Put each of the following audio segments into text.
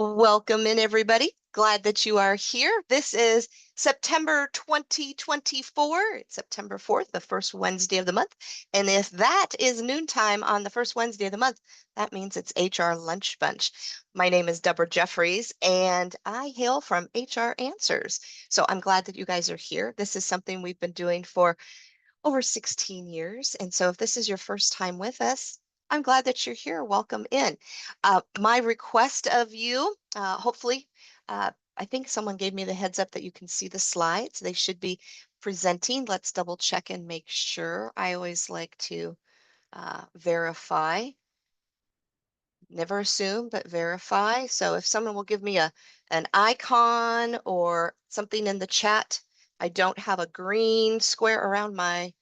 Welcome in, everybody. Glad that you are here. This is September 2024. It's September 4th, the first Wednesday of the month. And if that is noontime on the first Wednesday of the month, that means it's HR Lunch Bunch. My name is Deborah Jeffries, and I hail from HR Answers. So I'm glad that you guys are here. This is something we've been doing for over 16 years. And so if this is your first time with us, I'm glad that you're here. Welcome in. My request of you, hopefully, I think someone gave me the heads up that you can see the slides. They should be presenting. Let's double check and make sure. I always like to verify. Never assume, but verify. So if someone will give me an icon or something in the chat, I don't have a green square around my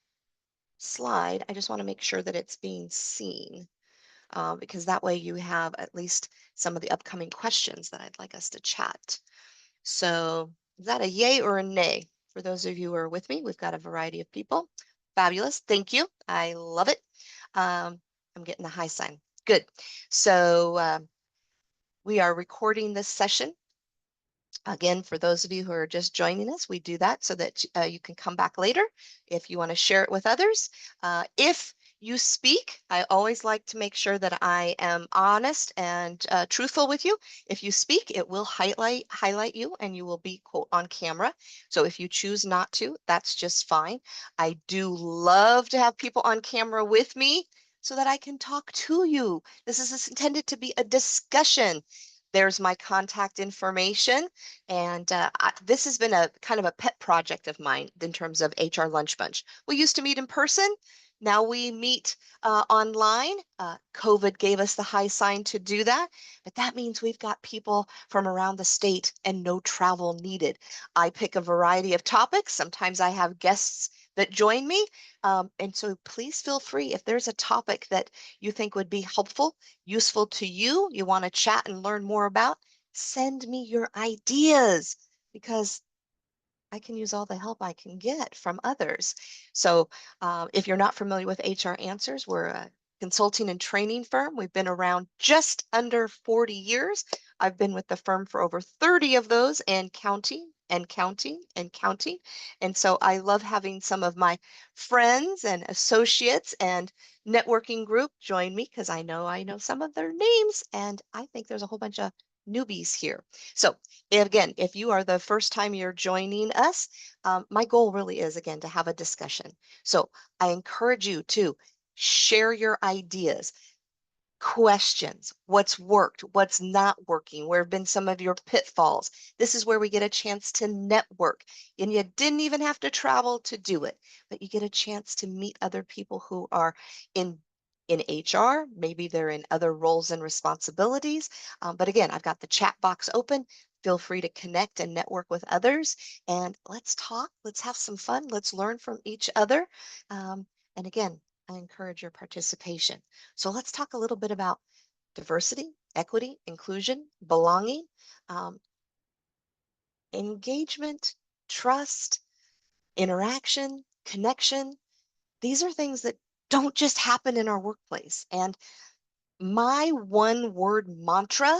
slide. I just want to make sure that it's being seen because that way you have at least some of the upcoming questions that I'd like us to chat. So is that a yay or a nay? For those of you who are with me, we've got a variety of people. Fabulous. Thank you. I love it. I'm getting the high sign. Good. So we are recording this session. Again, for those of you who are just joining us, we do that so that you can come back later if you want to share it with others. If you speak, I always like to make sure that I am honest and truthful with you. If you speak, it will highlight you and you will be quote on camera. So if you choose not to, that's just fine. I do love to have people on camera with me so that I can talk to you. This is intended to be a discussion. There's my contact information. And this has been a kind of a pet project of mine in terms of HR Lunch Bunch. We used to meet in person. Now we meet online. COVID gave us the high sign to do that, but that means we've got people from around the state and no travel needed. I pick a variety of topics. Sometimes I have guests that join me. And so please feel free if there's a topic that you think would be helpful, useful to you, you want to chat and learn more about, send me your ideas because I can use all the help I can get from others. So if you're not familiar with HR Answers, we're a consulting and training firm. We've been around just under 40 years. I've been with the firm for over 30 of those and counting and counting and counting. And so I love having some of my friends and associates and networking group join me because I know some of their names and I think there's a whole bunch of newbies here. So again, if you are the first time you're joining us, my goal really is, again, to have a discussion. So I encourage you to share your ideas, questions, what's worked, what's not working, where have been some of your pitfalls. This is where we get a chance to network. And you didn't even have to travel to do it, but you get a chance to meet other people who are in HR, maybe they're in other roles and responsibilities. But again, I've got the chat box open. Feel free to connect and network with others. And let's talk, let's have some fun, let's learn from each other. And again, I encourage your participation. So let's talk a little bit about diversity, equity, inclusion, belonging, um, engagement, trust, interaction, connection. These are things that don't just happen in our workplace. And my one word mantra,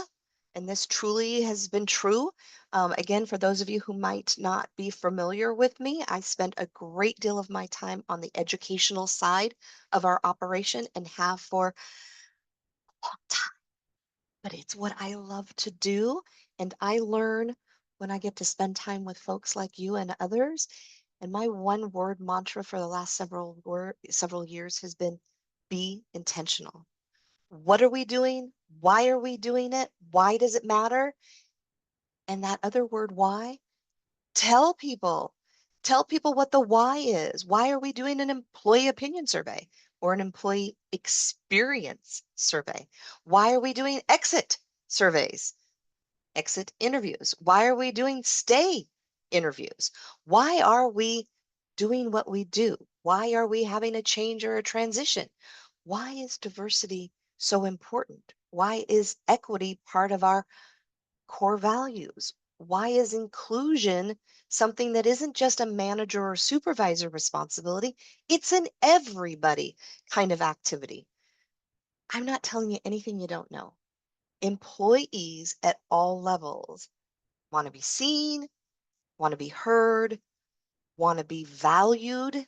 and this truly has been true. Again, for those of you who might not be familiar with me, I spent a great deal of my time on the educational side of our operation and have for a long time. But it's what I love to do. And I learn when I get to spend time with folks like you and others. And my one word mantra for the last several years has been be intentional. What are we doing? Why are we doing it? Why does it matter? And that other word, why, tell people. Tell people what the why is. Why are we doing an employee opinion survey or an employee experience survey? Why are we doing exit surveys, exit interviews? Why are we doing stay interviews? Why are we doing what we do? Why are we having a change or a transition? Why is diversity so important? Why is equity part of our core values? Why is inclusion something that isn't just a manager or supervisor responsibility? It's an everybody kind of activity. I'm not telling you anything you don't know. employees at all levels want to be seen, want to be heard, want to be valued,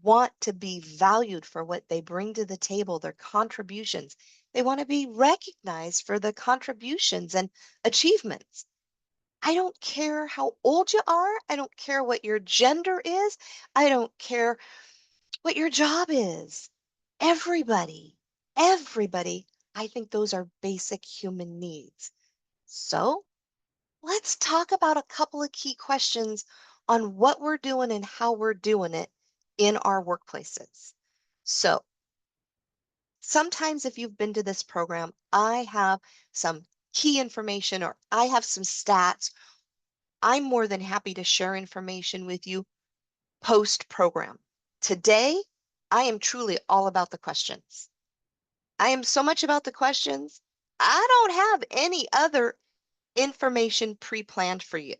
want to be valued for what they bring to the table, their contributions. They want to be recognized for the contributions and achievements. I don't care how old you are. I don't care what your gender is. I don't care what your job is. Everybody, everybody, I think those are basic human needs. So let's talk about a couple of key questions on what we're doing and how we're doing it in our workplaces. So sometimes if you've been to this program, I have some key information or I have some stats. I'm more than happy to share information with you post program. Today, I am truly all about the questions. I am so much about the questions. I don't have any other information pre-planned for you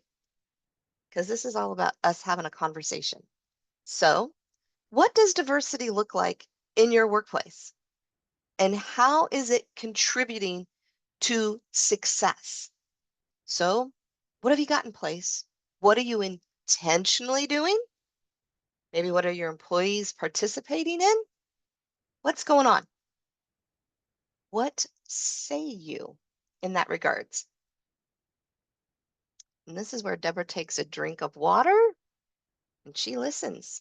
because this is all about us having a conversation. So, what does diversity look like in your workplace? And how is it contributing to success? So, what have you got in place? What are you intentionally doing? Maybe what are your employees participating in? What's going on? What say you in that regards? And this is where Deborah takes a drink of water and she listens.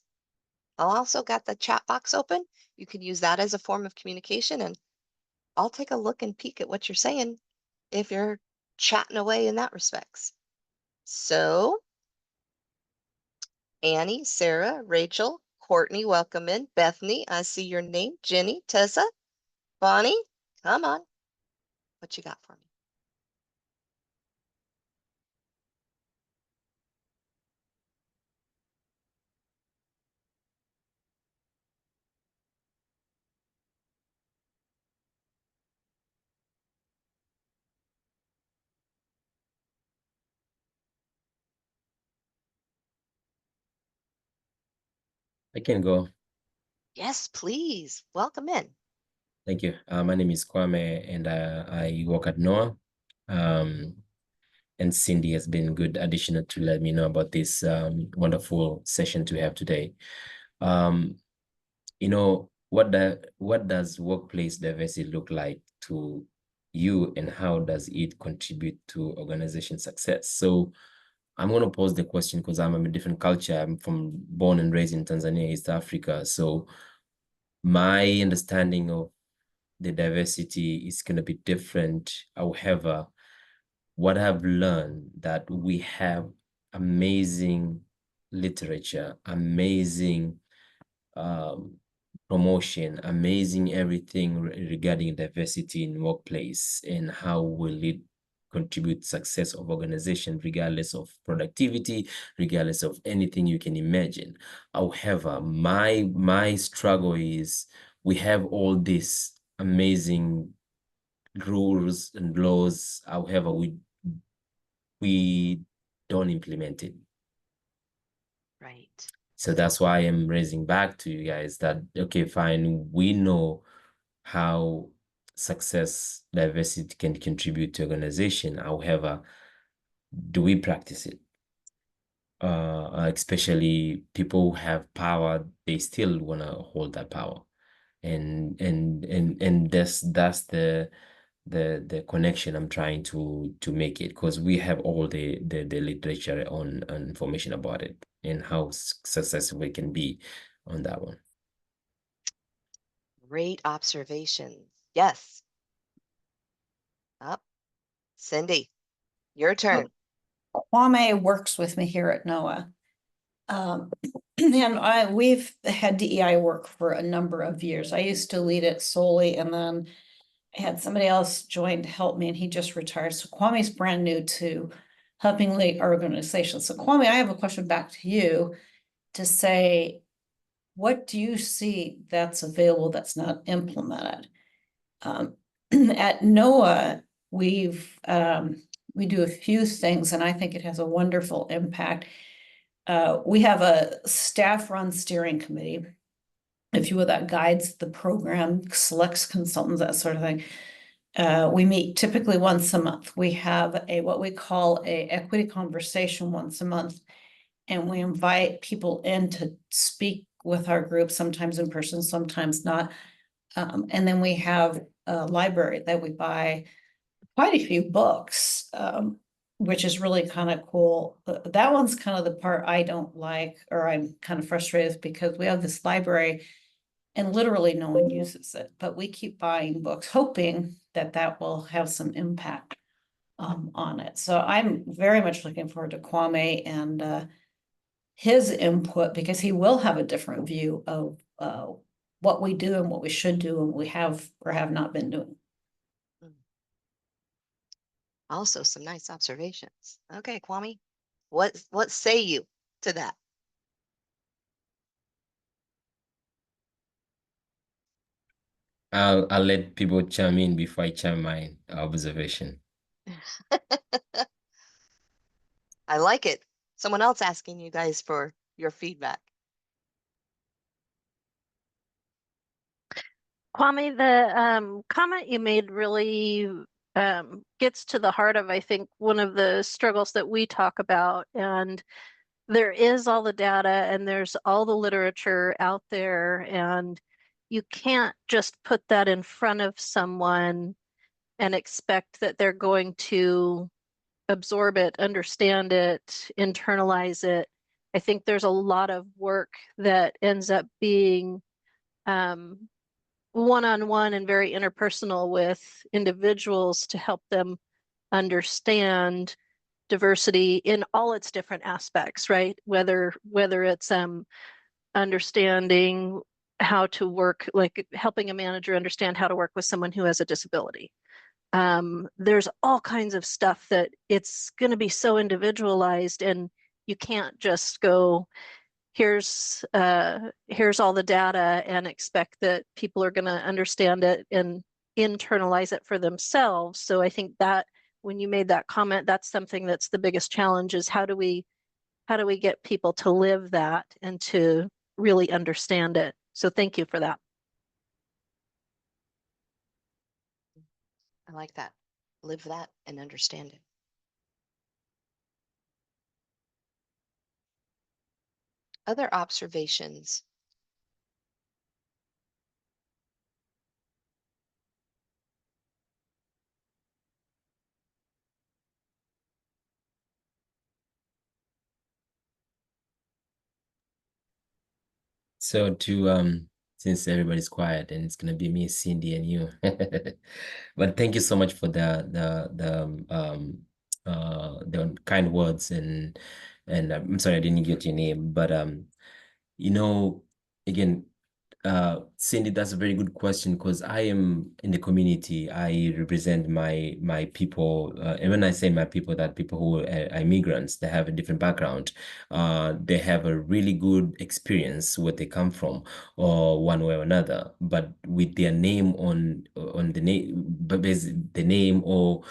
I also got the chat box open. You can use that as a form of communication, and I'll take a look and peek at what you're saying if you're chatting away in that respects. So, Annie, Sarah, Rachel, Courtney, welcome in. Bethany, I see your name. Jenny, Tessa, Bonnie, come on. What you got for me? I can go. Yes, please. Welcome in. Thank you. My name is Kwame, and I work at NOAA. And Cindy has been good addition to let me know about this wonderful session to have today. You know, what does workplace diversity look like to you, and how does it contribute to organization success? So I'm going to pose the question because I'm a different culture. I'm born and raised in Tanzania, East Africa. So my understanding of the diversity is going to be different. However, what I've learned that we have amazing literature, amazing promotion, amazing everything regarding diversity in workplace, and how will it contribute success of organization regardless of productivity, regardless of anything you can imagine. However, my struggle is we have all these amazing rules and laws. However, we don't implement it. Right. So that's why I'm raising back to you guys that, okay, fine, we know how success diversity can contribute to organization. However, do we practice it? Especially people who have power, they still want to hold that power. And that's the connection I'm trying to make it, because we have all the literature on information about it and how successful we can be on that one. Great observation. Yes. Up. Cindy, your turn. Kwame works with me here at NOAA. And we've had DEI work for a number of years. I used to lead it solely, and then I had somebody else join to help me, and he just retired. So Kwame's brand new to helping lead our organization. So Kwame, I have a question back to you to say, what do you see that's available that's not implemented? At NOAA, we do a few things, and I think it has a wonderful impact. We have a staff-run steering committee, if you will, that guides the program, selects consultants, that sort of thing. We meet typically once a month. We have what we call a equity conversation once a month. And we invite people in to speak with our group, sometimes in person, sometimes not. And then we have a library that we buy quite a few books, which is really kind of cool. That one's kind of the part I don't like, or I'm kind of frustrated with, because we have this library and literally no one uses it, but we keep buying books, hoping that that will have some impact on it. So I'm very much looking forward to Kwame and his input, because he will have a different view of what we do and what we should do and what we have or have not been doing. Also, some nice observations. Okay, Kwame, what say you to that? I'll let people chime in before I chime my observation. I like it. Someone else asking you guys for your feedback. Kwame, the comment you made really gets to the heart of, I think, one of the struggles that we talk about. And there is all the data and there's all the literature out there, and you can't just put that in front of someone and expect that they're going to absorb it, understand it, internalize it. I think there's a lot of work that ends up being one-on-one and very interpersonal with individuals to help them understand diversity in all its different aspects, right? Whether it's understanding how to work, like helping a manager understand how to work with someone who has a disability. There's all kinds of stuff that it's going to be so individualized, and you can't just go, here's all the data and expect that people are going to understand it and internalize it for themselves. So I think that when you made that comment, that's something that's the biggest challenge, is how do we get people to live that and to really understand it? So thank you for that. I like that. Live that and understand it. Other observations? So to since everybody's quiet and it's gonna be me, Cindy, and you, but thank you so much for the kind words, and I'm sorry I didn't get your name, but you know, again, Cindy, that's a very good question, because I am in the community. I represent my people, and when I say my people, that people who are immigrants, they have a different background. They have a really good experience where they come from, or one way or another. But with their name on the name, but the name, or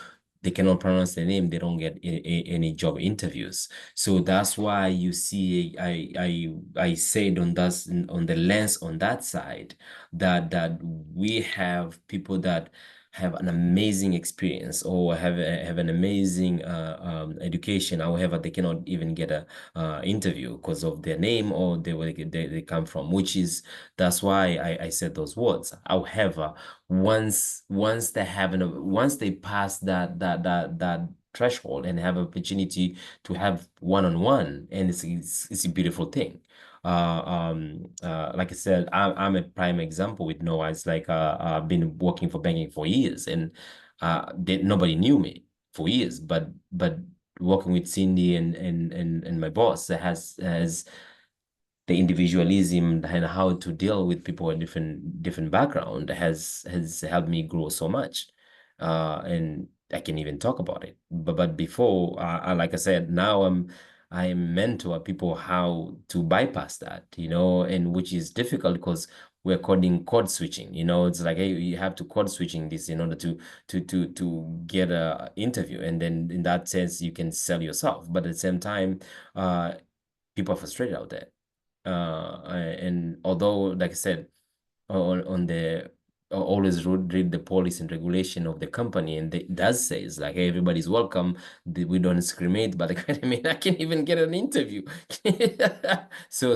they cannot pronounce the name, they don't get any job interviews. So that's why you see, I said on the lens on that side, that we have people that have an amazing experience, or have an amazing education. However, they cannot even get a interview because of their name or where they come from, that's why I said those words. However, once they pass that threshold and have opportunity to have one-on-one, and it's a beautiful thing. Like I said, I'm a prime example with Noah. It's like I've been working for banking for years, and nobody knew me for years, but working with Cindy and my boss that has the individualism and how to deal with people in different background has helped me grow so much, and I can even talk about it. But before, like I said, now I mentor people how to bypass that, and which is difficult because we're code switching. It's like, hey, you have to code switching this in order to get a interview, and then in that sense you can sell yourself. But at the same time, people are frustrated out there. And although, like I said, on the always read the policy and regulation of the company, and it does say it's like, hey, everybody's welcome. We don't discriminate. But I mean, I can't even get an interview. So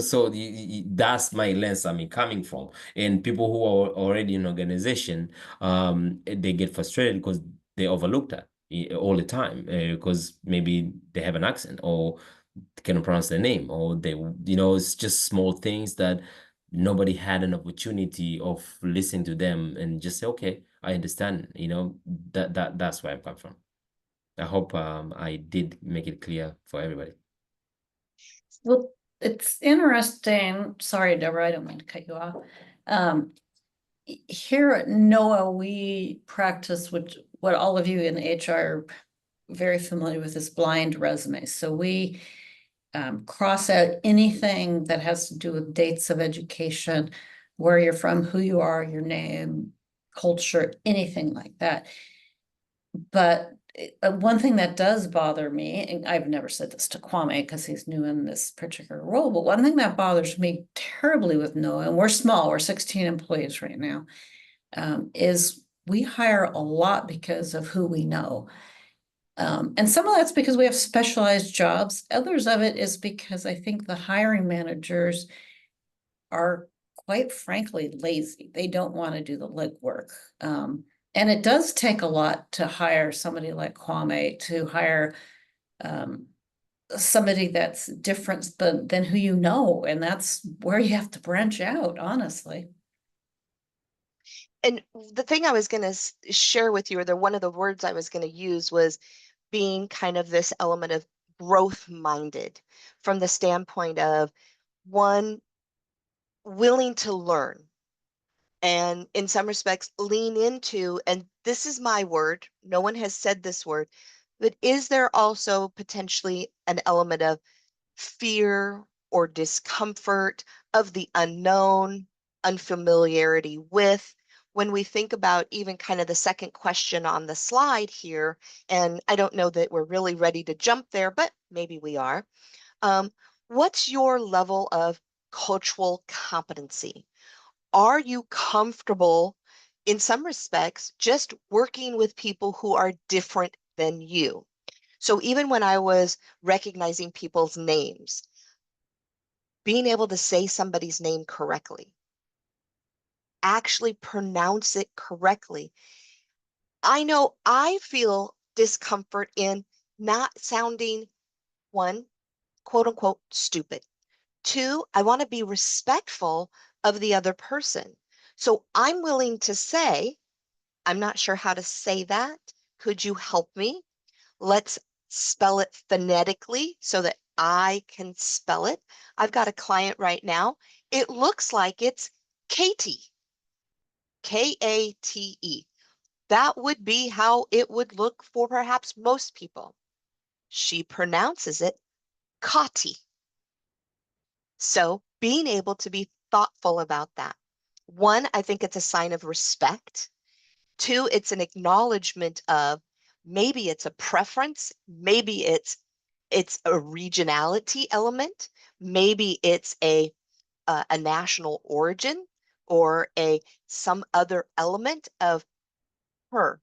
that's my lens. I mean, coming from, and people who are already in organization, they get frustrated because they overlook that all the time because maybe they have an accent or cannot pronounce their name, or they, it's just small things that nobody had an opportunity of listening to them and just say, okay, I understand, that's where I come from. I hope I did make it clear for everybody. Well, it's interesting. Sorry, Deborah, I don't mean to cut you off. Here at NOAA, we practice what all of you in HR are very familiar with is blind resumes. So we cross out anything that has to do with dates of education, where you're from, who you are, your name, culture, anything like that. But one thing that does bother me, and I've never said this to Kwame because he's new in this particular role, but one thing that bothers me terribly with NOAA, and we're small, we're 16 employees right now, is we hire a lot because of who we know. And some of that's because we have specialized jobs. Others of it is because I think the hiring managers are quite frankly lazy. They don't want to do the legwork. And it does take a lot to hire somebody like Kwame, to hire somebody that's different than who you know. And that's where you have to branch out, honestly. And the thing I was going to share with you, or one of the words I was going to use, was being kind of this element of growth minded, from the standpoint of one, willing to learn, and in some respects lean into, and this is my word, no one has said this word, but is there also potentially an element of fear or discomfort of the unknown, unfamiliarity with, when we think about even kind of the second question on the slide here? And I don't know that we're really ready to jump there, but maybe we are. What's your level of cultural competency? Are you comfortable in some respects just working with people who are different than you? So even when I was recognizing people's names, being able to say somebody's name correctly, actually pronounce it correctly. I know I feel discomfort in not sounding, one, quote unquote, stupid. Two, I want to be respectful of the other person. So I'm willing to say, I'm not sure how to say that. Could you help me? Let's spell it phonetically so that I can spell it. I've got a client right now. It looks like it's Katie, Kate. That would be how it would look for perhaps most people. She pronounces it Kati. So being able to be thoughtful about that. One, I think it's a sign of respect. Two, it's an acknowledgement of maybe it's a preference, maybe it's a regionality element, maybe it's a national origin, or some other element of her,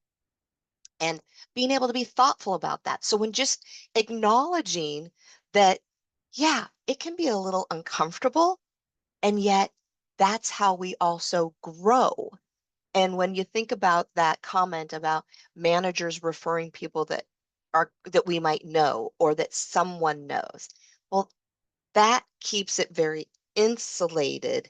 and being able to be thoughtful about that. So when just acknowledging that, yeah, it can be a little uncomfortable, and yet that's how we also grow. And when you think about that comment about managers referring people that we might know or that someone knows, well, that keeps it very insulated,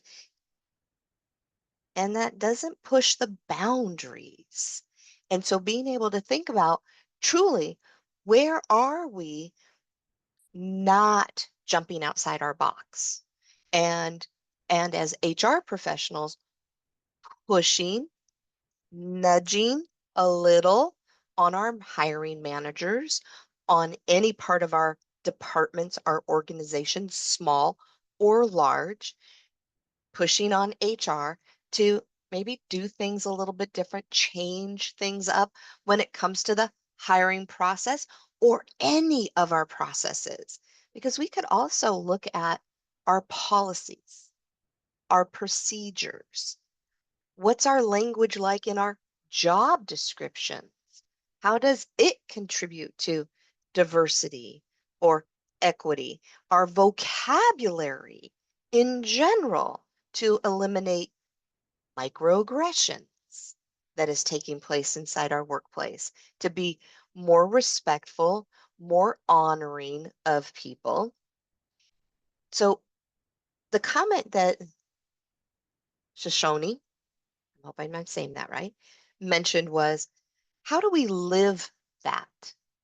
and that doesn't push the boundaries. And so being able to think about, truly, where are we not jumping outside our box? And as HR professionals, pushing, nudging a little on our hiring managers, on any part of our departments, our organizations, small or large, pushing on HR to maybe do things a little bit different, change things up when it comes to the hiring process or any of our processes. Because we could also look at our policies, our procedures, What's our language like in our job descriptions? How does it contribute to diversity or equity? Our vocabulary in general to eliminate microaggressions that is taking place inside our workplace, to be more respectful, more honoring of people. So the comment that Shoshone, I hope I'm not saying that right, mentioned was, how do we live that?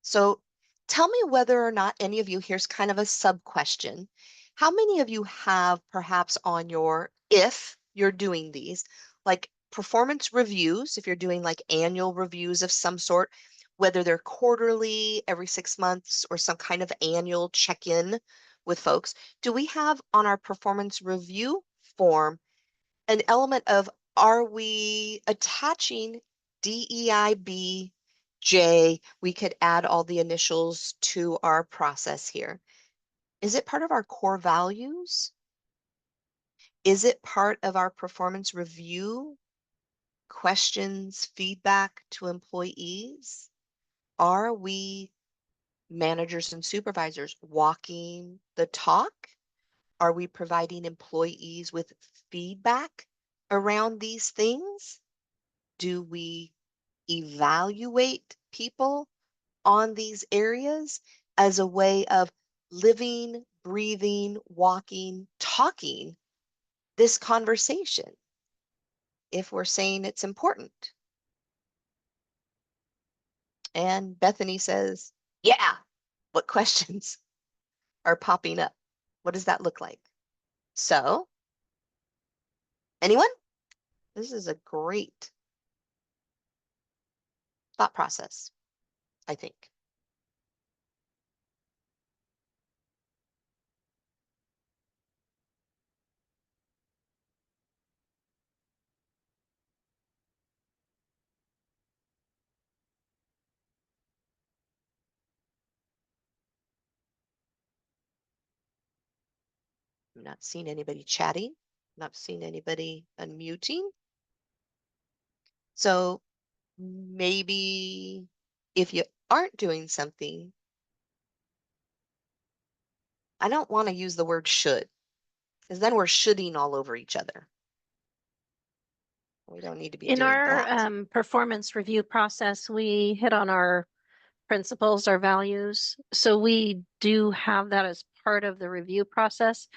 So tell me whether or not any of you, here's kind of a sub question. How many of you have perhaps on your, if you're doing these, like performance reviews, if you're doing like annual reviews of some sort, whether they're quarterly, every 6 months, or some kind of annual check-in with folks, do we have on our performance review form an element of, are we attaching DEIB J? We could add all the initials to our process here. Is it part of our core values? Is it part of our performance review? Questions, feedback to employees? Are we managers and supervisors walking the talk? Are we providing employees with feedback around these things? Do we evaluate people on these areas as a way of living, breathing, walking, talking this conversation if we're saying it's important? And Bethany says, yeah, what questions are popping up? What does that look like? So, anyone? This is a great thought process, I think. I'm not seeing anybody chatting, not seeing anybody unmuting. So maybe if you aren't doing something, I don't want to use the word should, because then we're shoulding all over each other. We don't need to be In doing our that. performance review process, we hit on our principles, our values. So we do have that as part of the review process.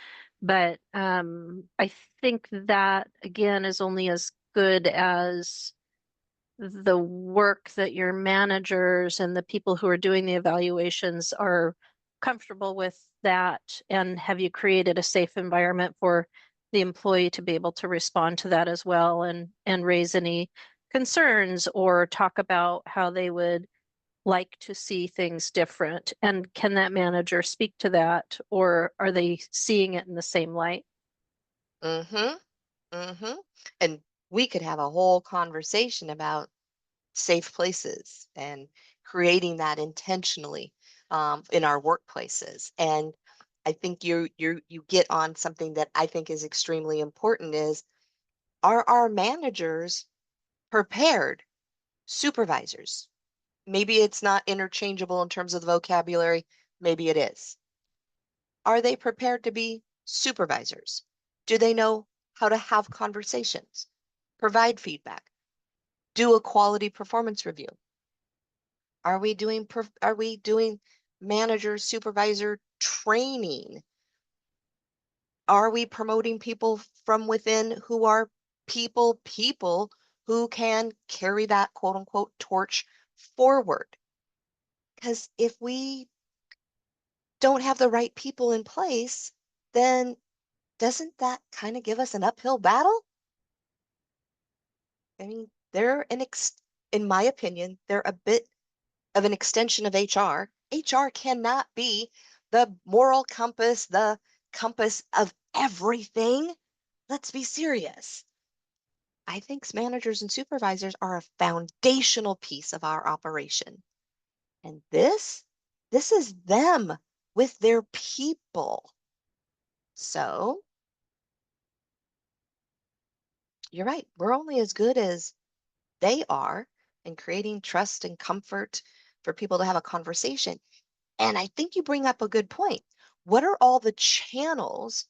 But I think that, again, is only as good as the work that your managers and the people who are doing the evaluations are comfortable with that. And have you created a safe environment for the employee to be able to respond to that as well, and raise any concerns or talk about how they would like to see things different? And can that manager speak to that, or are they seeing it in the same light? Mm-hmm. Mm-hmm. And we could have a whole conversation about safe places and creating that intentionally in our workplaces. And I think you get on something that I think is extremely important is, are our managers prepared? Supervisors, maybe it's not interchangeable in terms of the vocabulary, maybe it is. Are they prepared to be supervisors? Do they know how to have conversations, provide feedback, do a quality performance review? Are we doing manager supervisor training? Are we promoting people from within who are people who can carry that quote unquote torch forward? Because if we don't have the right people in place, then doesn't that kind of give us an uphill battle? I mean, in my opinion, they're a bit of an extension of HR. HR cannot be the moral compass, the compass of everything. Let's be serious. I think managers and supervisors are a foundational piece of our operation. And this is them with their people. So you're right. We're only as good as they are in creating trust and comfort for people to have a conversation. And I think you bring up a good point. What are all the channels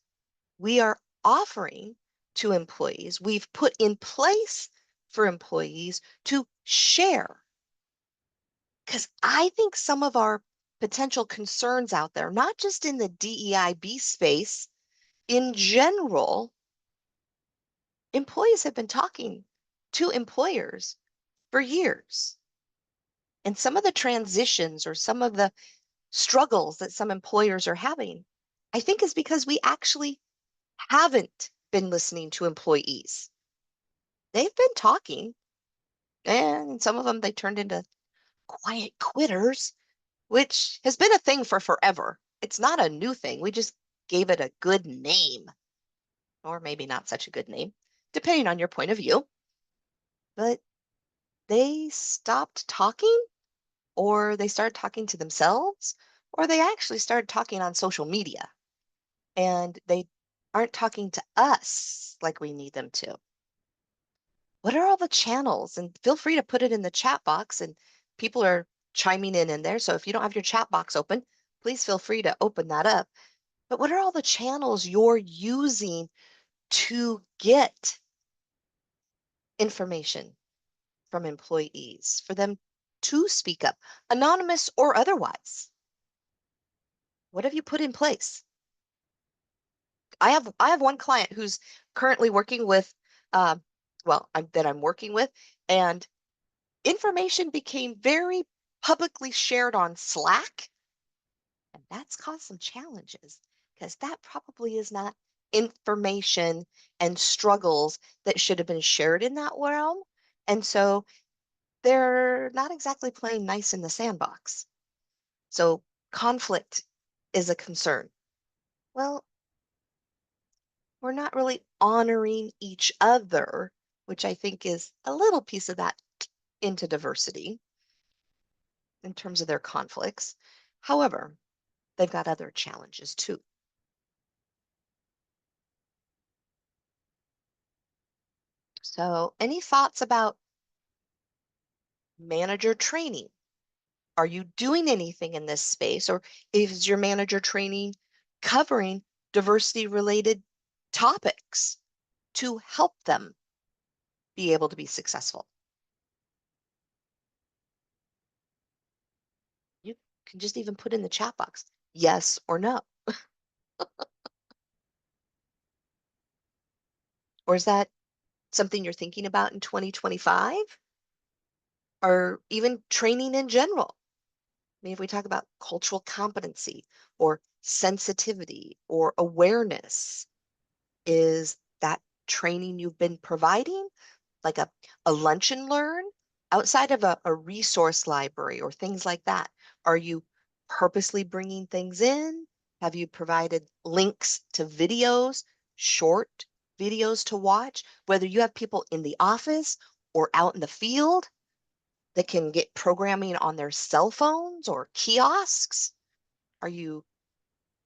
we are offering to employees, we've put in place for employees to share? Because I think some of our potential concerns out there, not just in the DEIB space, in general, employees have been talking to employers for years. And some of the transitions or some of the struggles that some employers are having, I think is because we actually haven't been listening to employees. They've been talking, and some of them they turned into quiet quitters, which has been a thing for forever. It's not a new thing. We just gave it a good name, or maybe not such a good name, depending on your point of view. But they stopped talking, or they started talking to themselves, or they actually started talking on social media, and they aren't talking to us like we need them to. What are all the channels? And feel free to put it in the chat box, and people are chiming in there. So if you don't have your chat box open, please feel free to open that up. But what are all the channels you're using to get information from employees for them to speak up, anonymous or otherwise? What have you put in place? I have one client who's currently working with, that I'm working with, and information became very publicly shared on Slack, and that's caused some challenges because that probably is not information and struggles that should have been shared in that realm. And so they're not exactly playing nice in the sandbox. So conflict is a concern. Well, we're not really honoring each other, which I think is a little piece of that into diversity in terms of their conflicts. However, they've got other challenges too. So, any thoughts about manager training? Are you doing anything in this space, or is your manager training covering diversity related topics to help them be able to be successful? You can just even put in the chat box, yes or no. Or is that something you're thinking about in 2025? Or even training in general? I mean, if we talk about cultural competency or sensitivity or awareness, is that training you've been providing like a lunch and learn outside of a resource library or things like that? Are you purposely bringing things in? Have you provided links to videos, short videos to watch, whether you have people in the office or out in the field that can get programming on their cell phones or kiosks? Are you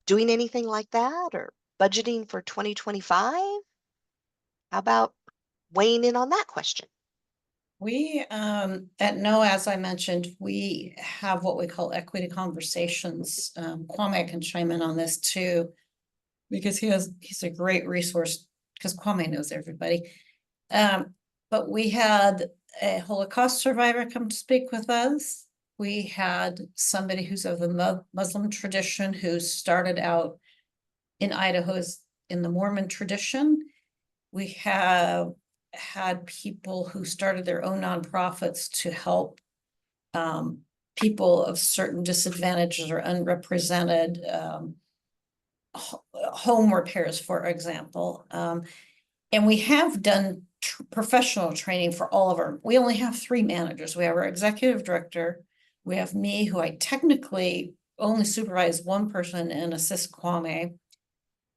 doing anything like that or budgeting for 2025? How about weighing in on that question? We, at NOAA, as I mentioned, we have what we call equity conversations. Kwame can chime in on this too, because he's a great resource, because Kwame knows everybody. But we had a Holocaust survivor come to speak with us. We had somebody who's of the Muslim tradition who started out in Idaho in the Mormon tradition. We have had people who started their own nonprofits to help people of certain disadvantages or unrepresented, home repairs, for example. And we have done professional training for all of we only have 3 managers. We have our executive director, we have me, who I technically only supervise one person and assist Kwame.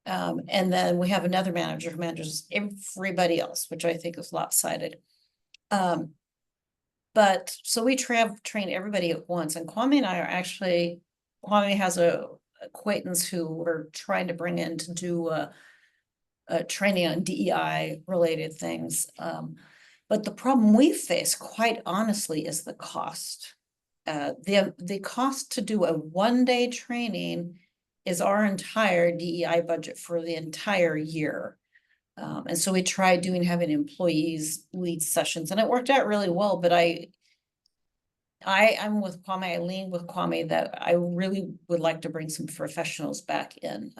And then we have another manager who manages everybody else, which I think is lopsided. But so we train everybody at once, and Kwame and I are actually, Kwame has a acquaintance who we're trying to bring in to do training on DEI related things. But the problem we face, quite honestly, is the cost. The cost to do a 1-day training is our entire DEI budget for the entire year. And so we tried having employees lead sessions, and it worked out really well, but I'm with Kwame, I lean with Kwame that I really would like to bring some professionals back in,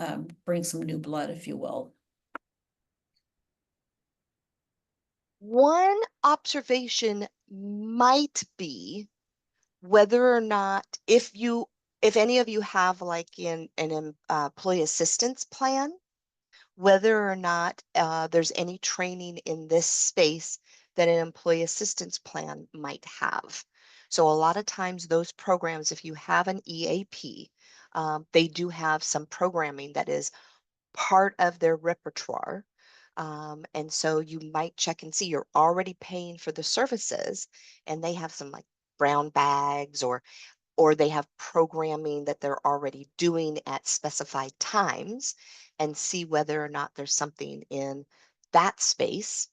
bring some new blood, if you will. One observation might be whether or not, if any of you have like an employee assistance plan, whether or not there's any training in this space that an employee assistance plan might have. So a lot of times those programs, if you have an EAP, they do have some programming that is part of their repertoire. And so you might check and see you're already paying for the services, and they have some like brown bags, or they have programming that they're already doing at specified times, and see whether or not there's something in that space.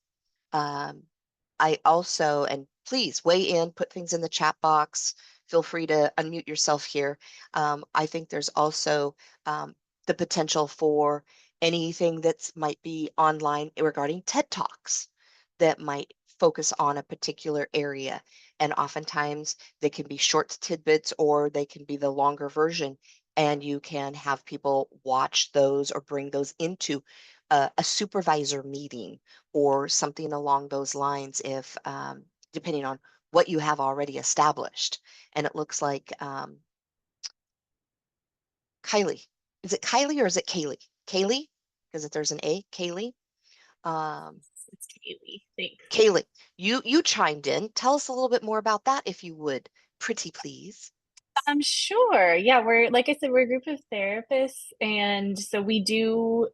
I also, and please weigh in, put things in the chat box. Feel free to unmute yourself here. I think there's also the potential for anything that's might be online regarding TED Talks that might focus on a particular area. And oftentimes they can be short tidbits, or they can be the longer version. And you can have people watch those or bring those into a supervisor meeting or something along those lines, if depending on what you have already established. And it looks like Kylie. Is it Kylie or is it Kaylee? Kaylee? Because if there's an A, Kaylee. It's Kaylee, thanks. Kaylee, you chimed in. Tell us a little bit more about that, if you would, pretty please. Sure. Yeah, we're, like I said, we're a group of therapists, and so we do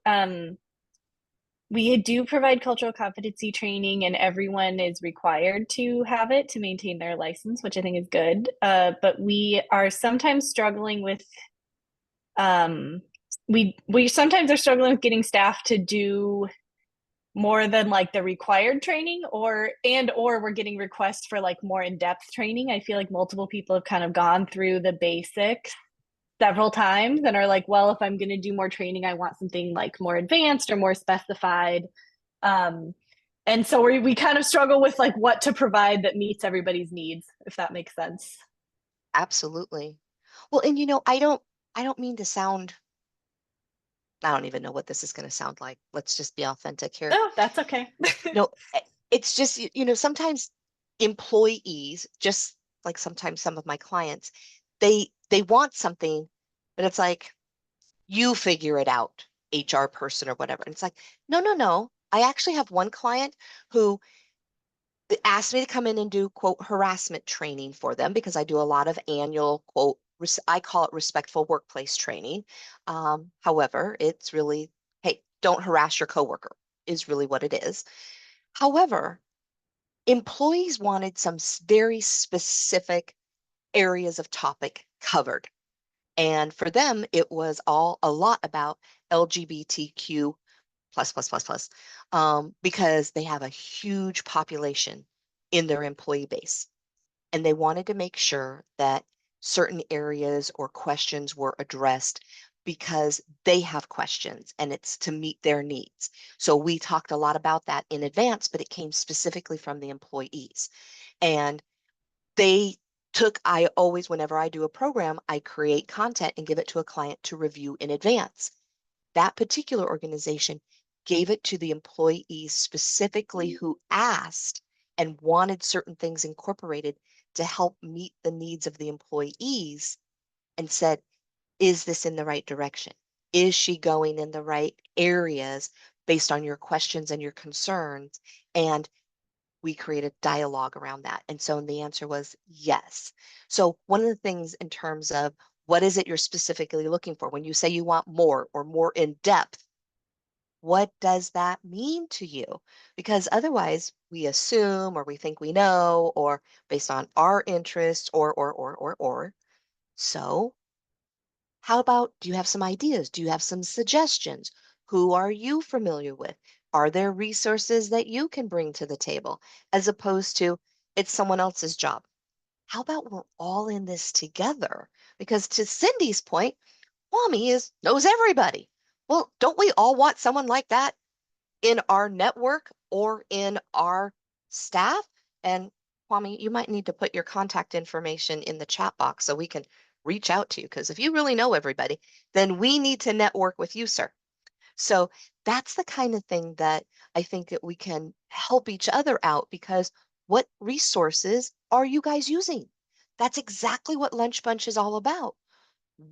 provide cultural competency training, and everyone is required to have it to maintain their license, which I think is good. But we are sometimes struggling with we sometimes are struggling with getting staff to do more than like the required training, or we're getting requests for like more in-depth training. I feel like multiple people have kind of gone through the basics several times and are like, well, if I'm going to do more training, I want something like more advanced or more specified. And so we kind of struggle with like what to provide that meets everybody's needs, if that makes sense. Absolutely. Well, and I don't mean to sound, I don't even know what this is going to sound like. Let's just be authentic here. Oh, that's okay. No, it's just, sometimes employees, just like sometimes some of my clients, they want something, but it's like, you figure it out, HR person or whatever. And it's like, no. I actually have one client who asked me to come in and do, quote, harassment training for them, because I do a lot of annual, quote, I call it respectful workplace training. However, it's really, hey, don't harass your coworker is really what it is. However, employees wanted some very specific areas of topic covered. And for them, it was a lot about LGBTQ plus, because they have a huge population in their employee base. And they wanted to make sure that certain areas or questions were addressed because they have questions and it's to meet their needs. So we talked a lot about that in advance, but it came specifically from the employees. And whenever I do a program, I create content and give it to a client to review in advance. That particular organization gave it to the employees specifically who asked and wanted certain things incorporated to help meet the needs of the employees, and said, is this in the right direction? Is she going in the right areas based on your questions and your concerns? And we created dialogue around that. And so the answer was yes. So one of the things in terms of what is it you're specifically looking for when you say you want more or more in depth, what does that mean to you? Because otherwise we assume, or we think we know, or based on our interests, or. So how about, do you have some ideas? Do you have some suggestions? Who are you familiar with? Are there resources that you can bring to the table as opposed to it's someone else's job? How about we're all in this together? Because to Cindy's point, Kwame knows everybody. Well, don't we all want someone like that in our network or in our staff? And Kwame, you might need to put your contact information in the chat box so we can reach out to you. Because if you really know everybody, then we need to network with you, sir. So that's the kind of thing that I think that we can help each other out, because what resources are you guys using? That's exactly what Lunch Bunch is all about.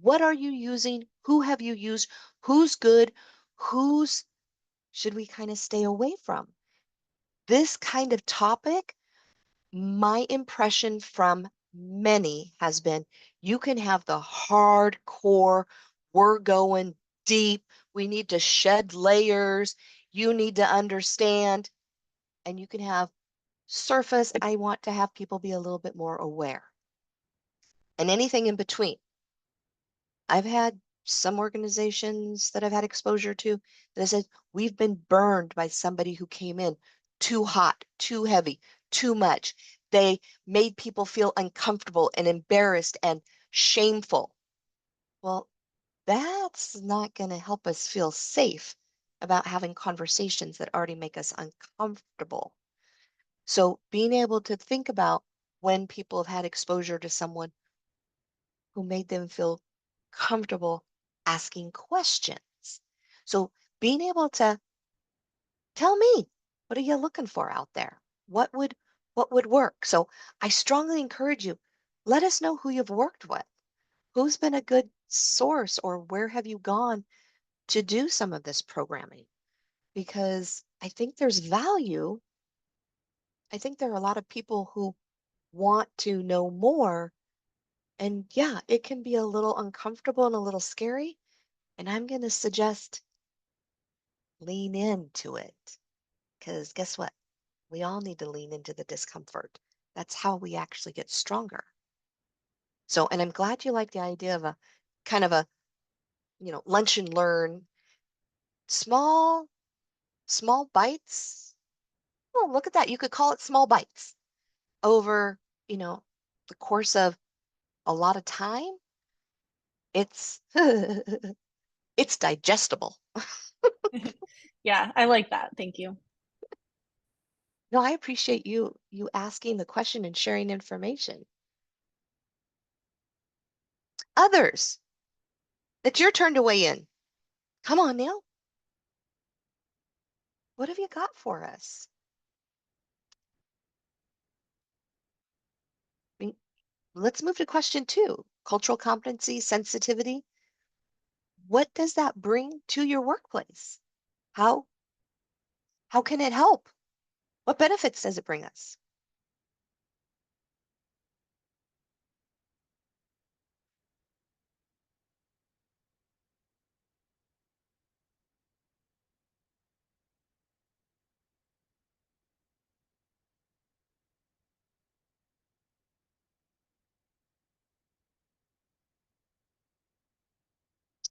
What are you using? Who have you used? Who's good? Who's should we kind of stay away from? This kind of topic, my impression from many has been you can have the hardcore, we're going deep, we need to shed layers, you need to understand, and you can have surface, I want to have people be a little bit more aware, and anything in between. I've had some organizations that I've had exposure to that said, we've been burned by somebody who came in too hot, too heavy, too much. They made people feel uncomfortable and embarrassed and shameful. Well, that's not going to help us feel safe about having conversations that already make us uncomfortable. So being able to think about when people have had exposure to someone who made them feel comfortable asking questions. So being able to tell me, what are you looking for out there? What would work? So I strongly encourage you, let us know who you've worked with. Who's been a good source, or where have you gone to do some of this programming? Because I think there's value. I think there are a lot of people who want to know more. And yeah, it can be a little uncomfortable and a little scary. And I'm going to suggest lean into it, because guess what? We all need to lean into the discomfort. That's how we actually get stronger. So, and I'm glad you like the idea of a kind of a, lunch and learn, small, small bites. Oh, look at that. You could call it small bites over, the course of a lot of time. It's, it's digestible. Yeah, I like that. Thank you. No, I appreciate you asking the question and sharing information. Others, it's your turn to weigh in. Come on now. What have you got for us? I mean, let's move to question 2. Cultural competency, sensitivity. What does that bring to your workplace? How can it help? What benefits does it bring us?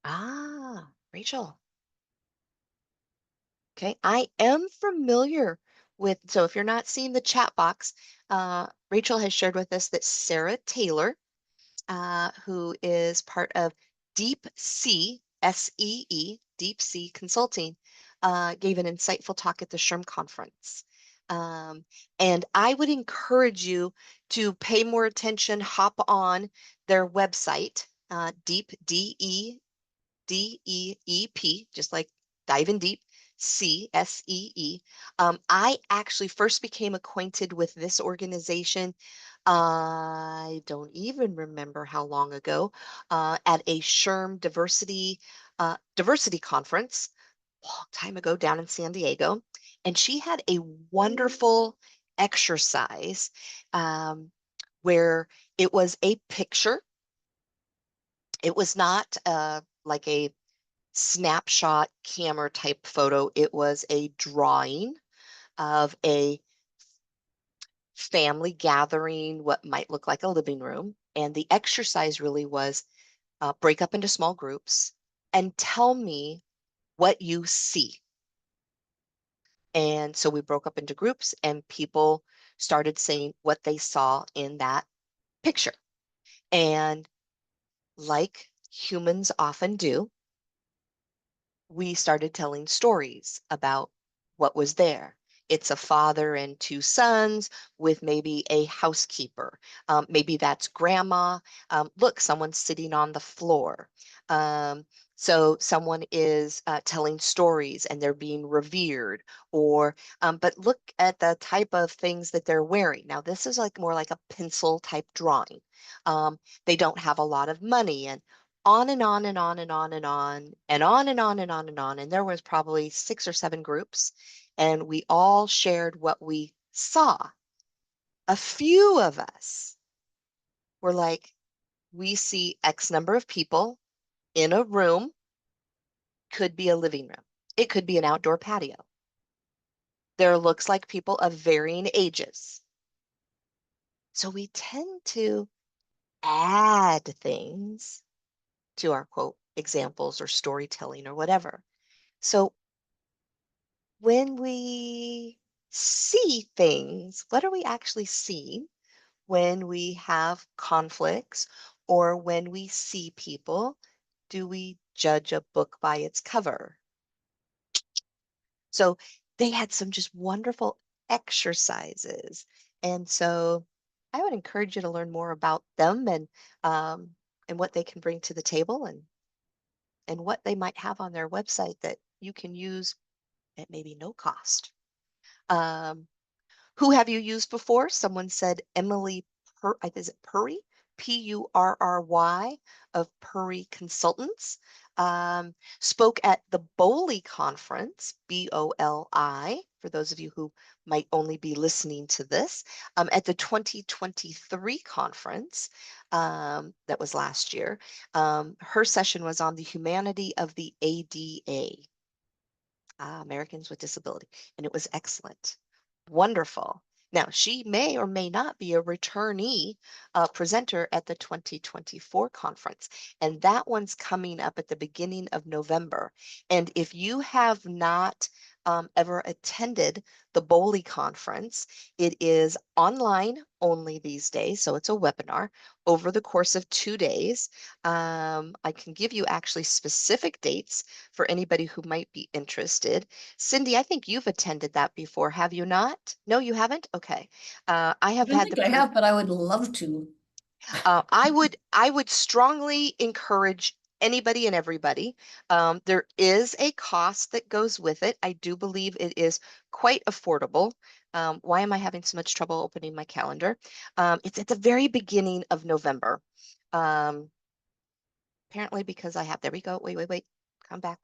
Ah, Rachel. Okay, I am familiar with, so if you're not seeing the chat box, Rachel has shared with us that Sarah Taylor, who is part of Deep Sea, SEE, Deep Sea Consulting, gave an insightful talk at the SHRM conference. And I would encourage you to pay more attention, hop on their website, Deep, DEEP, just like diving deep, CSEE. I actually first became acquainted with this organization. I don't even remember how long ago, at a SHRM diversity conference a long time ago down in San Diego. And she had a wonderful exercise, where it was a picture. It was not like a snapshot camera type photo. It was a drawing of a family gathering, what might look like a living room. And the exercise really was break up into small groups and tell me what you see. And so we broke up into groups and people started saying what they saw in that picture. And like humans often do, we started telling stories about what was there. It's a father and two sons with maybe a housekeeper. Maybe that's grandma. Look, someone's sitting on the floor. So someone is telling stories and they're being revered. Or, but look at the type of things that they're wearing. Now, this is like more like a pencil type drawing. They don't have a lot of money, and on and on and on and on and on and on and on and on and on. And there was probably 6 or 7 groups, and we all shared what we saw. A few of us were like, we see X number of people in a room, could be a living room. It could be an outdoor patio. There looks like people of varying ages. So we tend to add things to our quote examples or storytelling or whatever. So when we see things, what are we actually seeing when we have conflicts or when we see people? Do we judge a book by its cover? So they had some just wonderful exercises. And so I would encourage you to learn more about them and what they can bring to the table and what they might have on their website that you can use at maybe no cost. Who have you used before? Someone said Emily is it Purry? Purry of Purry Consultants. Spoke at the BOLI conference, BOLI, for those of you who might only be listening to this, at the 2023 conference that was last year. Her session was on the humanity of the ADA. Americans with Disability, and it was excellent. Wonderful. Now, she may or may not be a returnee presenter at the 2024 conference, and that one's coming up at the beginning of November. And if you have not ever attended the BOLI conference, it is online only these days, so it's a webinar over the course of 2 days. I can give you actually specific dates for anybody who might be interested. Cindy, I think you've attended that before, have you not? No, you haven't? Okay. I have I don't had think I have, but I would love to. I would strongly encourage anybody and everybody. There is a cost that goes with it. I do believe it is quite affordable. Why am I having so much trouble opening my calendar? It's at the very beginning of November. Apparently because I have, there we go. Wait, come back.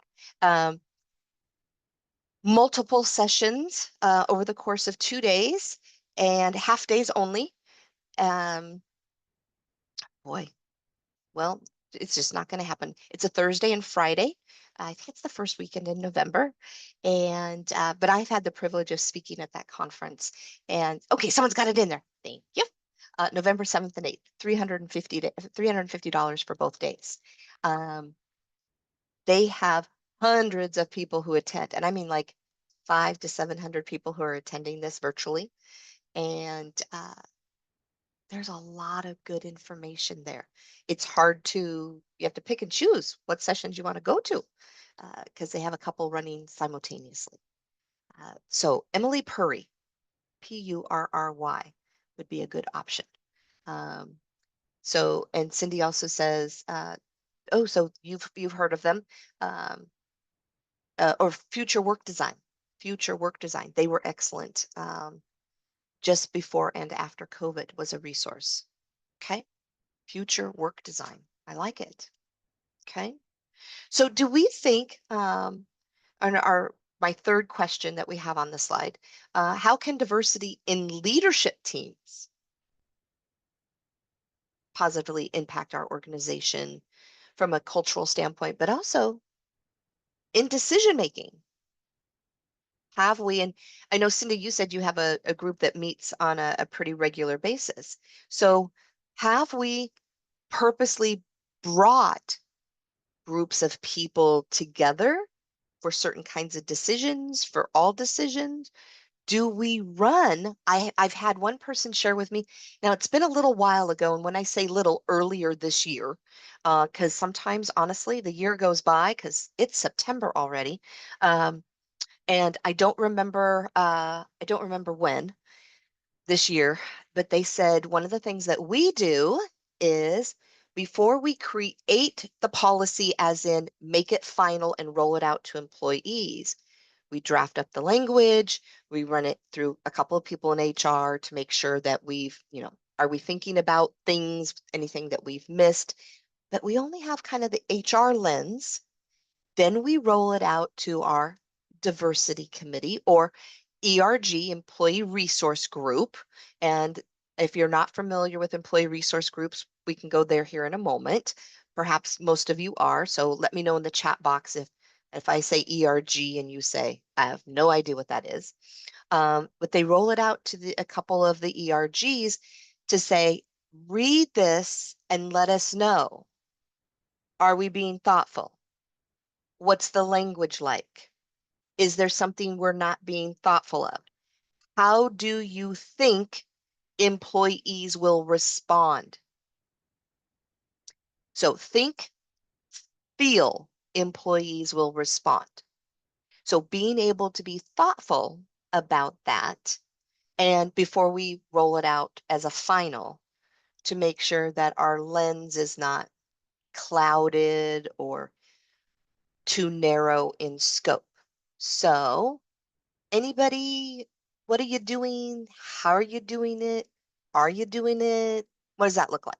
Multiple sessions over the course of 2 days and half days only. Boy, well, it's just not going to happen. It's a Thursday and Friday. I think it's the first weekend in November. And, but I've had the privilege of speaking at that conference. And okay, someone's got it in there. Thank you. November 7th and 8th, $350 for both days. They have hundreds of people who attend. And I mean like 500 to 700 people who are attending this virtually. And there's a lot of good information there. It's hard you have to pick and choose what sessions you want to go to because they have a couple running simultaneously. So Emily Purry, Purry, would be a good option. So, and Cindy also says, oh, so you've heard of them, or Future Work Design. Future Work Design. They were excellent. Just before and after COVID was a resource. Okay. Future Work Design. I like it. Okay. So do we think, my third question that we have on the slide, how can diversity in leadership teams positively impact our organization from a cultural standpoint, but also in decision making? Have we, and I know Cindy, you said you have a group that meets on a pretty regular basis. So have we purposely brought groups of people together for certain kinds of decisions, for all decisions? Do we run? I've had one person share with me. Now, it's been a little while ago, and when I say little, earlier this year, because sometimes, honestly, the year goes by because it's September already. And I don't remember when this year, but they said one of the things that we do is before we create the policy, as in make it final and roll it out to employees, we draft up the language, we run it through a couple of people in HR to make sure that are we thinking about things, anything that we've missed? But we only have kind of the HR lens. Then we roll it out to our diversity committee or ERG, Employee Resource Group. And if you're not familiar with employee resource groups, we can go there here in a moment. Perhaps most of you are. So let me know in the chat box if I say ERG and you say, I have no idea what that is. But they roll it out to a couple of the ERGs to say, read this and let us know. Are we being thoughtful? What's the language like? Is there something we're not being thoughtful of? How do you think employees will respond? So think, feel employees will respond. So being able to be thoughtful about that, and before we roll it out as a final, to make sure that our lens is not clouded or too narrow in scope. So anybody, what are you doing? How are you doing it? Are you doing it? What does that look like?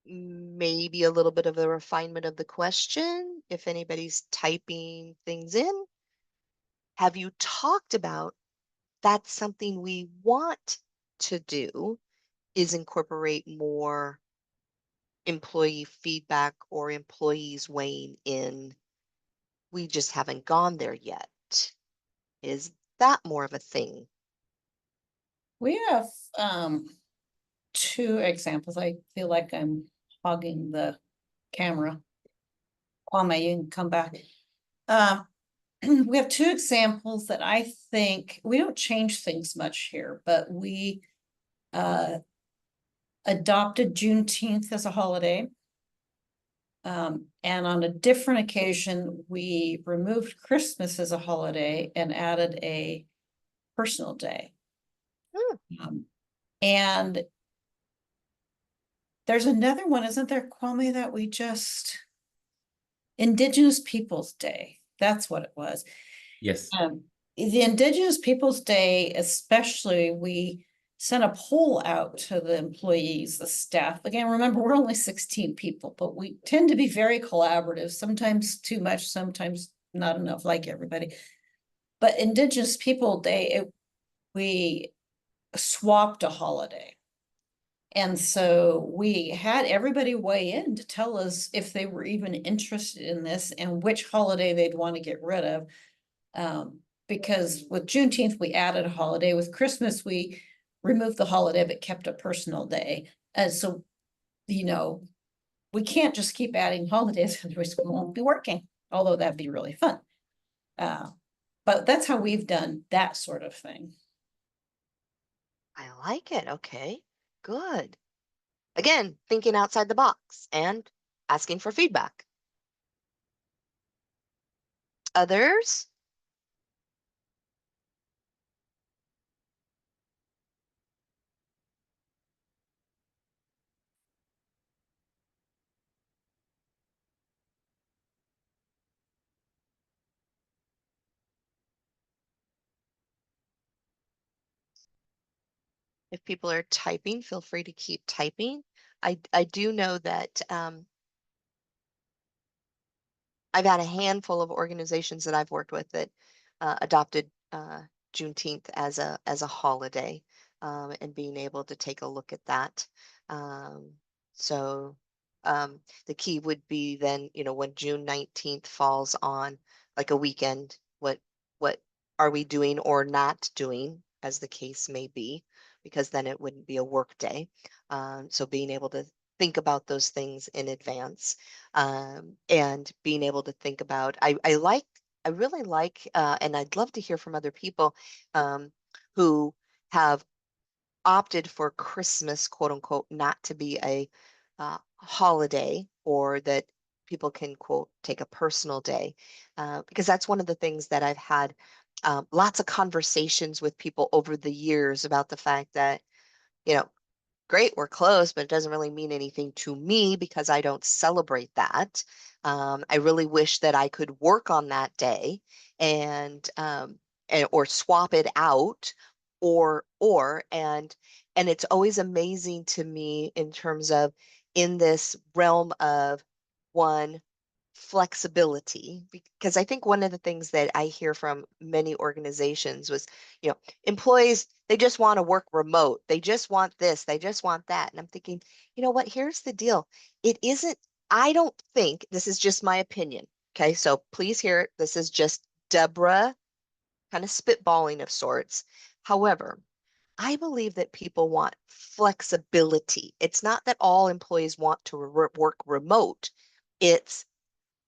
Maybe a little bit of a refinement of the question, if anybody's typing things in. Have you talked about that's something we want to do, is incorporate more employee feedback or employees weighing in? We just haven't gone there yet. Is that more of a thing? We have two examples. I feel like I'm hogging the camera. Kwame, you can come back. We have two examples that I think we don't change things much here, but we adopted Juneteenth as a holiday. And on a different occasion, we removed Christmas as a holiday and added a personal day. And there's another one, isn't there, Kwame, that we just, Indigenous Peoples Day, that's what it was. Yes. The Indigenous Peoples Day, especially, we sent a poll out to the employees, the staff. Again, remember, we're only 16 people, but we tend to be very collaborative, sometimes too much, sometimes not enough, like everybody. But Indigenous People Day, we swapped a holiday. And so we had everybody weigh in to tell us if they were even interested in this and which holiday they'd want to get rid of. Because with Juneteenth, we added a holiday. With Christmas, we removed the holiday but kept a personal day. And so, we can't just keep adding holidays, otherwise we won't be working, although that'd be really fun. But that's how we've done that sort of thing. I like it. Okay, good. Again, thinking outside the box and asking for feedback. Others? If people are typing, feel free to keep typing. I do know that I've had a handful of organizations that I've worked with that adopted Juneteenth as a holiday, and being able to take a look at that. So The key would be then, when June 19th falls on like a weekend, what are we doing or not doing, as the case may be, because then it wouldn't be a work day. So being able to think about those things in advance, and being able to think about, I really like, and I'd love to hear from other people who have opted for Christmas, quote unquote, not to be a holiday, or that people can, quote, take a personal day. Because that's one of the things that I've had lots of conversations with people over the years about the fact that, great, we're close, but it doesn't really mean anything to me because I don't celebrate that. I really wish that I could work on that day and or swap it out, and it's always amazing to me in terms of, in this realm of, one, flexibility, because I think one of the things that I hear from many organizations was, employees, they just want to work remote. They just want this, they just want that. And I'm thinking, you know what, here's the deal. It isn't, I don't think, this is just my opinion. Okay, so please hear it. This is just Deborah kind of spitballing of sorts. However, I believe that people want flexibility. It's not that all employees want to work remote. It's,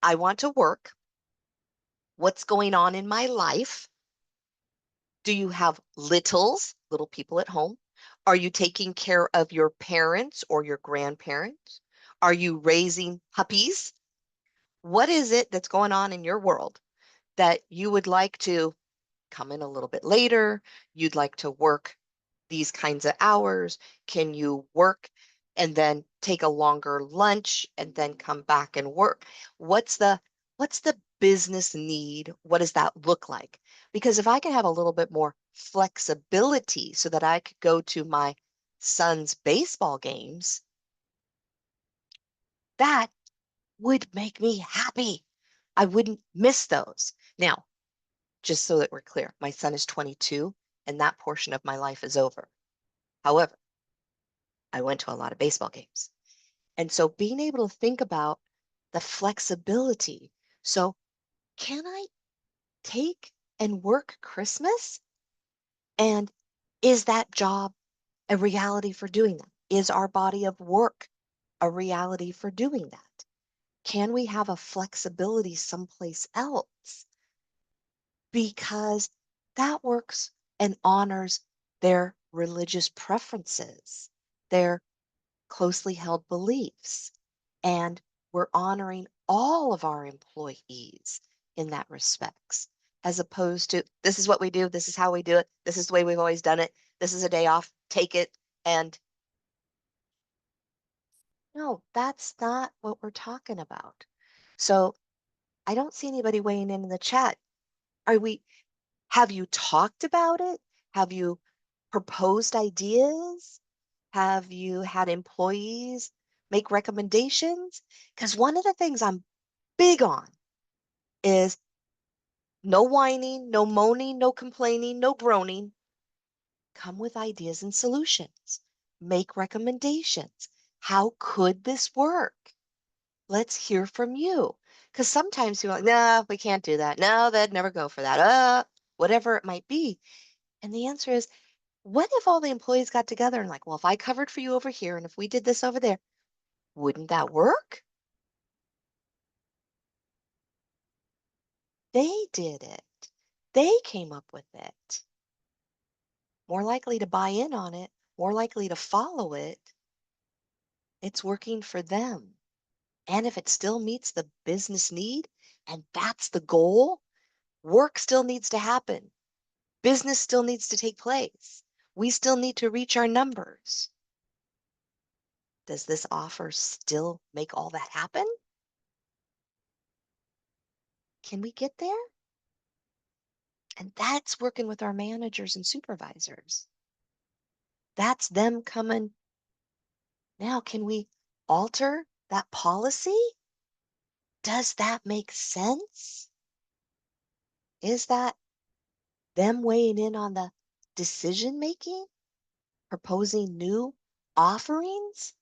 I want to work. What's going on in my life? Do you have little people at home? Are you taking care of your parents or your grandparents? Are you raising puppies? What is it that's going on in your world that you would like to come in a little bit later? You'd like to work these kinds of hours? Can you work and then take a longer lunch and then come back and work? What's the business need? What does that look like? Because if I can have a little bit more flexibility so that I could go to my son's baseball games, that would make me happy. I wouldn't miss those. Now, just so that we're clear, my son is 22 and that portion of my life is over. However, I went to a lot of baseball games. And so being able to think about the flexibility. So can I take and work Christmas? And is that job a reality for doing that? Is our body of work a reality for doing that? Can we have a flexibility someplace else? Because that works and honors their religious preferences, their closely held beliefs, and we're honoring all of our employees in that respects, as opposed to, this is what we do, this is how we do it, this is the way we've always done it, this is a day off, take it. And no, that's not what we're talking about. So I don't see anybody weighing in the chat. Have you talked about it? Have you proposed ideas? Have you had employees make recommendations? Because one of the things I'm big on is no whining, no moaning, no complaining, no groaning. Come with ideas and solutions. Make recommendations. How could this work? Let's hear from you. Because sometimes you're like, no, we can't do that. No, they'd never go for that. Whatever it might be. And the answer is, what if all the employees got together and like, well, if I covered for you over here and if we did this over there, wouldn't that work? They did it. They came up with it. More likely to buy in on it, more likely to follow it. It's working for them. And if it still meets the business need, and that's the goal, work still needs to happen. Business still needs to take place. We still need to reach our numbers. Does this offer still make all that happen? Can we get there? And that's working with our managers and supervisors. That's them coming. Now, can we alter that policy? Does that make sense? Is that them weighing in on the decision making, proposing new offerings?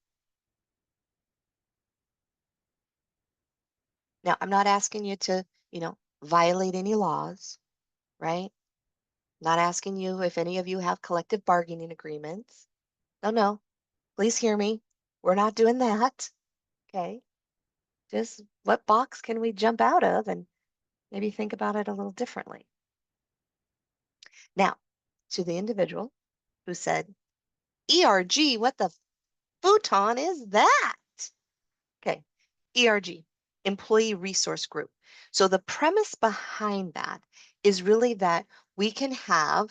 Now, I'm not asking you to, violate any laws, right? Not asking you if any of you have collective bargaining agreements. No, no, please hear me. We're not doing that. Okay. Just what box can we jump out of and maybe think about it a little differently? Now, to the individual who said, ERG, what the futon is that? Okay, ERG, Employee Resource Group. So the premise behind that is really that we can have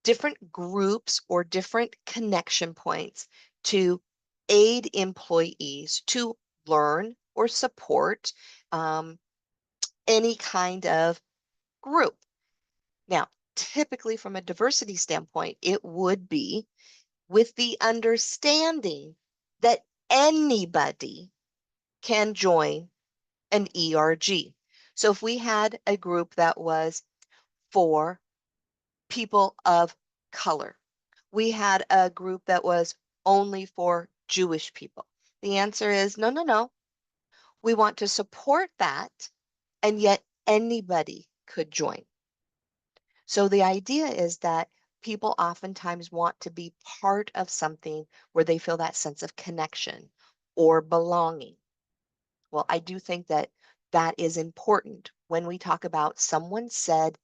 different groups or different connection points to aid employees to learn or support any kind of group. Now, typically from a diversity standpoint, it would be with the understanding that anybody can join an ERG. So if we had a group that was for people of color, we had a group that was only for Jewish people, the answer is no, no, no. We want to support that, and yet anybody could join. So the idea is that people oftentimes want to be part of something where they feel that sense of connection or belonging. Well, I do think that that is important when we talk about someone said,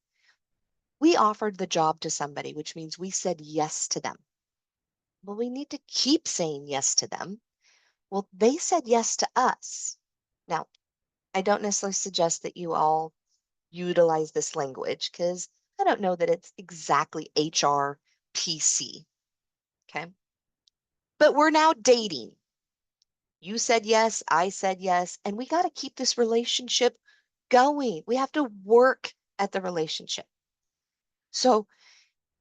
we offered the job to somebody, which means we said yes to them. Well, we need to keep saying yes to them. Well, they said yes to us. Now, I don't necessarily suggest that you all utilize this language because I don't know that it's exactly HR PC. Okay. But we're now dating. You said yes, I said yes, and we got to keep this relationship going. We have to work at the relationship. So,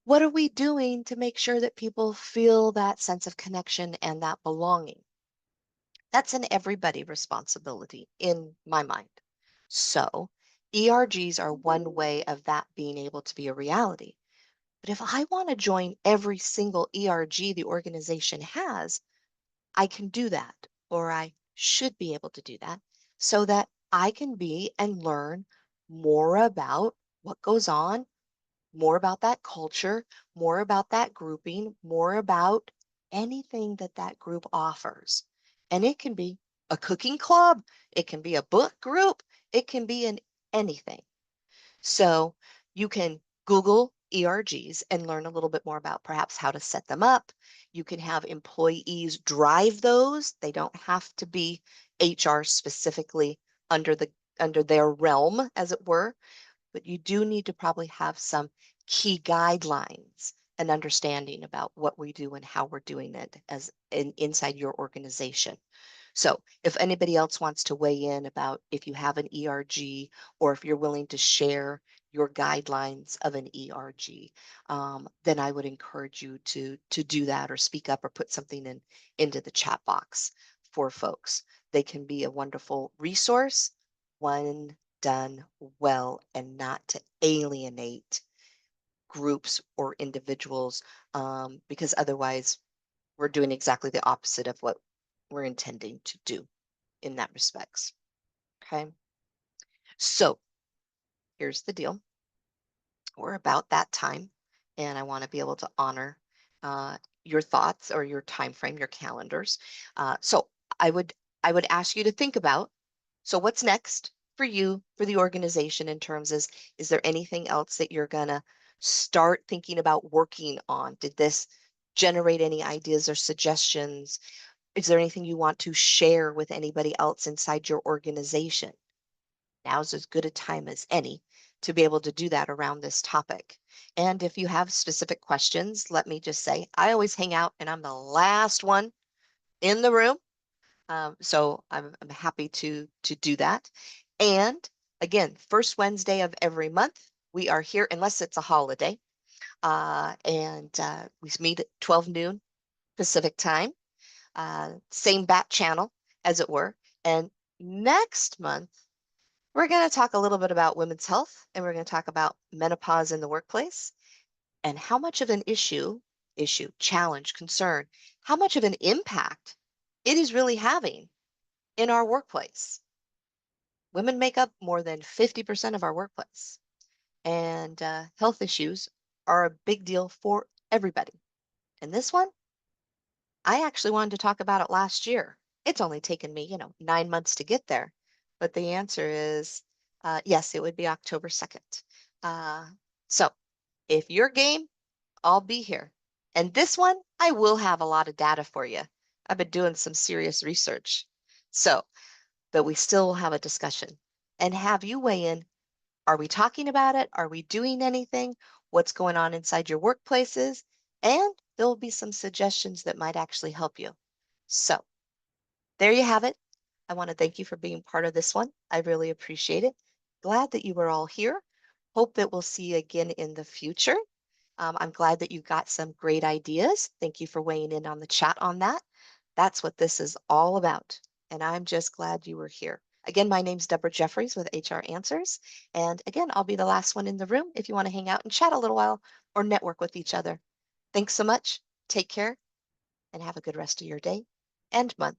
what are we doing to make sure that people feel that sense of connection and that belonging? That's an everybody responsibility in my mind. So, ERGs are one way of that being able to be a reality. But if I want to join every single ERG the organization has, I can do that, or I should be able to do that, so that I can be and learn more about what goes on, more about that culture, more about that grouping, more about anything that that group offers. And it can be a cooking club, it can be a book group, it can be in anything. So you can Google ERGs and learn a little bit more about perhaps how to set them up. You can have employees drive those. They don't have to be HR specifically under their realm, as it were, but you do need to probably have some key guidelines and understanding about what we do and how we're doing it as inside your organization. So if anybody else wants to weigh in about if you have an ERG or if you're willing to share your guidelines of an ERG, then I would encourage you to do that or speak up or put something into the chat box for folks. They can be a wonderful resource, one done well, and not to alienate groups or individuals, because otherwise we're doing exactly the opposite of what we're intending to do in that respects. Okay. So here's the deal. We're about that time, and I want to be able to honor your thoughts or your time frame, your calendars. So I would ask you to think about, so what's next for you, for the organization in terms is there anything else that you're gonna start thinking about working on? Did this generate any ideas or suggestions? Is there anything you want to share with anybody else inside your organization? Now's as good a time as any to be able to do that around this topic. And if you have specific questions, let me just say, I always hang out and I'm the last one in the room. So I'm happy to do that. And again, first Wednesday of every month, we are here unless it's a holiday. We meet at 12 noon Pacific time, same back channel as it were. And next month, we're going to talk a little bit about women's health, and we're going to talk about menopause in the workplace and how much of an issue, challenge, concern, how much of an impact it is really having in our workplace. women make up more than 50% of our workplace, and health issues are a big deal for everybody. And this one, I actually wanted to talk about it last year. It's only taken me, 9 months to get there. But the answer is yes, it would be October 2nd. So if you're game, I'll be here. And this one, I will have a lot of data for you. I've been doing some serious research. So, but we still will have a discussion and have you weigh in. Are we talking about it? Are we doing anything? What's going on inside your workplaces? And there will be some suggestions that might actually help you. So there you have it. I want to thank you for being part of this one. I really appreciate it. Glad that you were all here. Hope that we'll see you again in the future. I'm glad that you got some great ideas. Thank you for weighing in on the chat on that. That's what this is all about. And I'm just glad you were here. Again, my name's Deborah Jeffries with HR Answers. And again, I'll be the last one in the room if you want to hang out and chat a little while or network with each other. Thanks so much. Take care and have a good rest of your day and month.